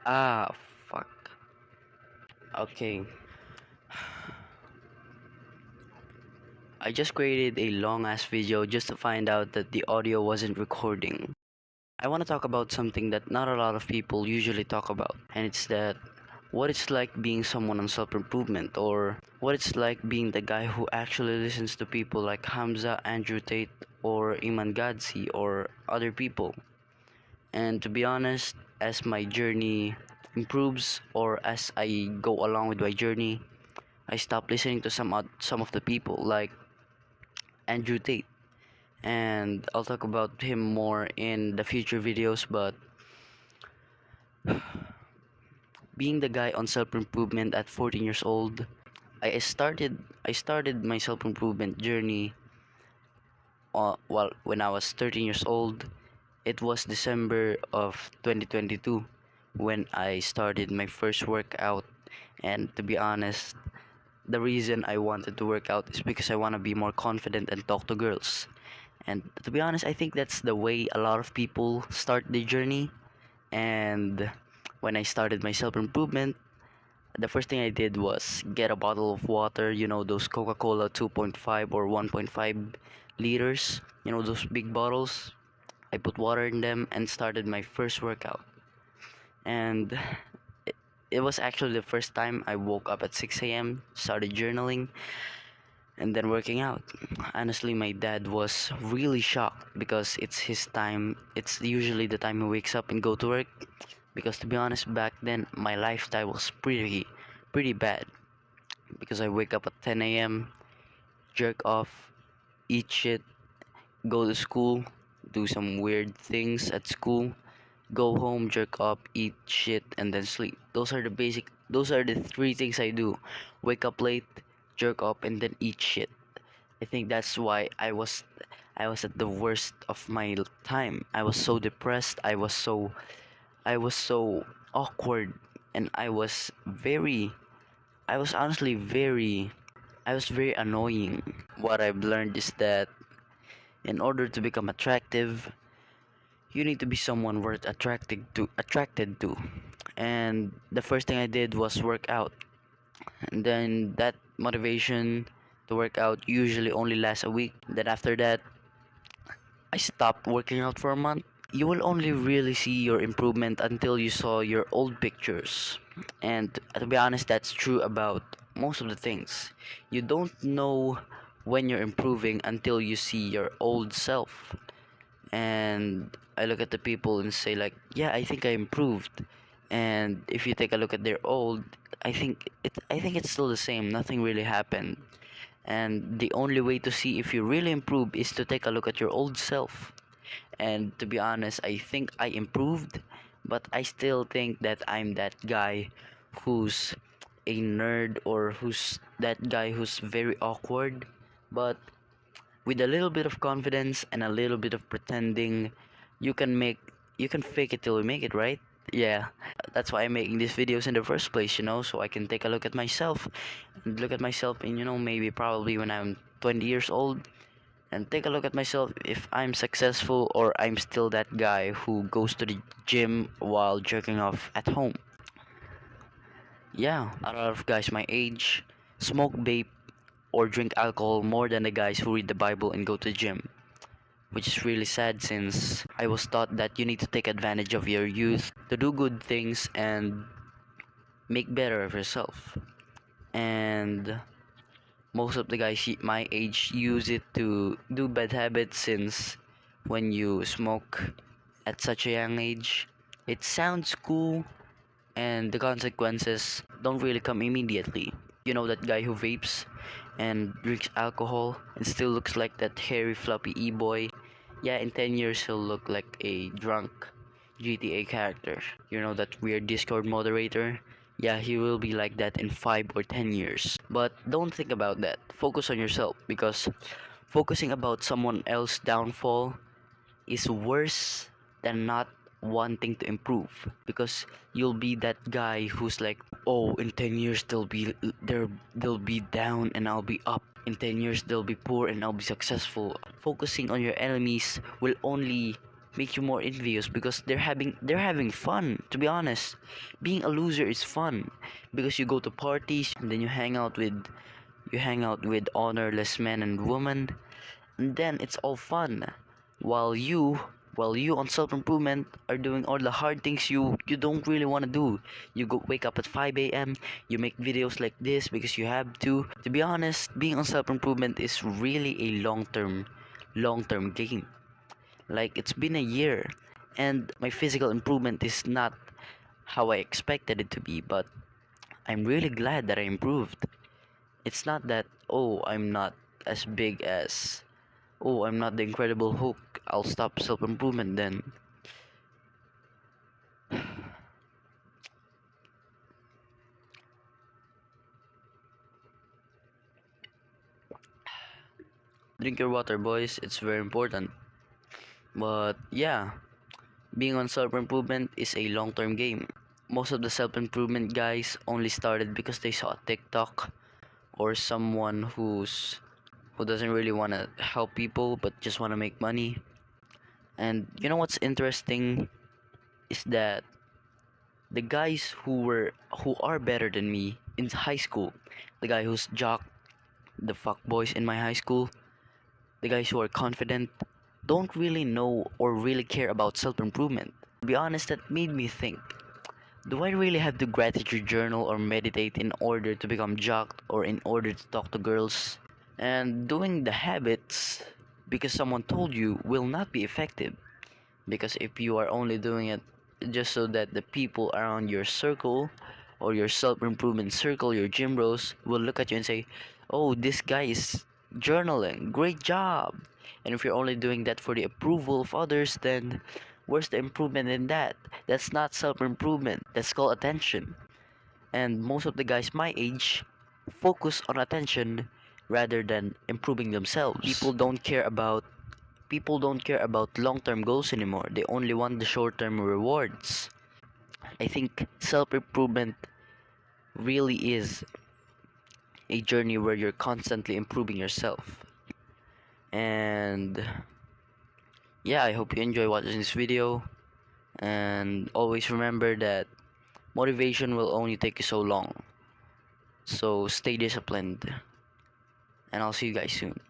Ah, fuck. Okay. I just created a long ass video just to find out that the audio wasn't recording. I want to talk about something that not a lot of people usually talk about, and it's that what it's like being someone on self improvement, or what it's like being the guy who actually listens to people like Hamza, Andrew Tate, or Iman Gadzi, or other people. And to be honest, as my journey improves, or as I go along with my journey, I stop listening to some of the people like Andrew Tate, and I'll talk about him more in the future videos. But being the guy on self improvement at 14 years old, I started my self improvement journey when I was 13 years old. It was December of 2022 when I started my first workout, and to be honest, the reason I wanted to work out is because I want to be more confident and talk to girls. And to be honest, I think that's the way a lot of people start their journey. And when I started my self improvement, the first thing I did was get a bottle of water, those Coca Cola 2.5 or 1.5 liters, those big bottles. I put water in them and started my first workout. And it, it was actually the first time I woke up at 6 a.m., started journaling, and then working out. Honestly, my dad was really shocked because it's his time. It's usually the time he wakes up and go to work. Because to be honest, back then my lifestyle was pretty bad. Because I wake up at 10 a.m., jerk off, eat shit, go to school, do some weird things at school, go home, jerk off, eat shit, and then sleep. Those are the three things I do. Wake up late, jerk off, and then eat shit. I think that's why I was at the worst of my time. I was so depressed. I was so awkward, and I was honestly I was very annoying. What I've learned is that in order to become attractive, you need to be someone worth attracted to. And the first thing I did was work out. And then that motivation to work out usually only lasts a week. Then after that, I stopped working out for a month. You will only really see your improvement until you saw your old pictures. And to be honest, that's true about most of the things. You don't know when you're improving until you see your old self. And I look at the people and say like, yeah, I think I improved. And if you take a look at their old, I think it's still the same. Nothing really happened. And the only way to see if you really improve is to take a look at your old self. And to be honest, I think I improved, but I still think that I'm that guy who's a nerd, or who's that guy who's very awkward. But with a little bit of confidence and a little bit of pretending, you can make you can fake it till you make it, right? Yeah, that's why I'm making these videos in the first place, so I can take a look at myself, and look at myself in, maybe probably when I'm 20 years old, and take a look at myself if I'm successful, or I'm still that guy who goes to the gym while jerking off at home. Yeah, a lot of guys my age smoke, vape, or drink alcohol more than the guys who read the Bible and go to the gym, which is really sad since I was taught that you need to take advantage of your youth to do good things and make better of yourself. And most of the guys my age use it to do bad habits, since when you smoke at such a young age, it sounds cool, and the consequences don't really come immediately. You know that guy who vapes and drinks alcohol and still looks like that hairy floppy e-boy? Yeah, in 10 years he'll look like a drunk GTA character. You know that weird Discord moderator? Yeah, he will be like that in 5 or 10 years. But don't think about that. Focus on yourself, because focusing about someone else's downfall is worse than not wanting to improve, because you'll be that guy who's like, oh, in 10 years they'll be down and I'll be up. In 10 years they'll be poor and I'll be successful. Focusing on your enemies will only make you more envious because they're having fun. To be honest, being a loser is fun because you go to parties and then you hang out with honorless men and women, and then it's all fun while you on self-improvement are doing all the hard things you don't really want to do. You go wake up at 5 a.m., you make videos like this because you have to be honest, being on self-improvement is really a long term game. Like, it's been a year and my physical improvement is not how I expected it to be, but I'm really glad that I improved. It's not that, oh, I'm not as big as, oh, I'm not the Incredible Hulk, I'll stop self improvement then. Drink your water, boys, it's very important. But yeah, being on self improvement is a long term game. Most of the self improvement guys only started because they saw a TikTok or someone who doesn't really want to help people but just want to make money. And you know what's interesting is that the guys who are better than me in high school, the guy who's jock, the fuck boys in my high school, the guys who are confident, don't really know or really care about self-improvement. To be honest, that made me think, do I really have to gratitude journal or meditate in order to become jock or in order to talk to girls? And doing the habits because someone told you will not be effective, because if you are only doing it just so that the people around your circle or your self-improvement circle, your gym bros, will look at you and say, oh, this guy is journaling, great job. And if you're only doing that for the approval of others, then where's the improvement in that? That's not self-improvement, that's called attention. And most of the guys my age focus on attention rather than improving themselves. People don't care about long-term goals anymore. They only want the short-term rewards. I think self-improvement really is a journey where you're constantly improving yourself. And yeah, I hope you enjoy watching this video, and always remember that motivation will only take you so long. So stay disciplined, and I'll see you guys soon.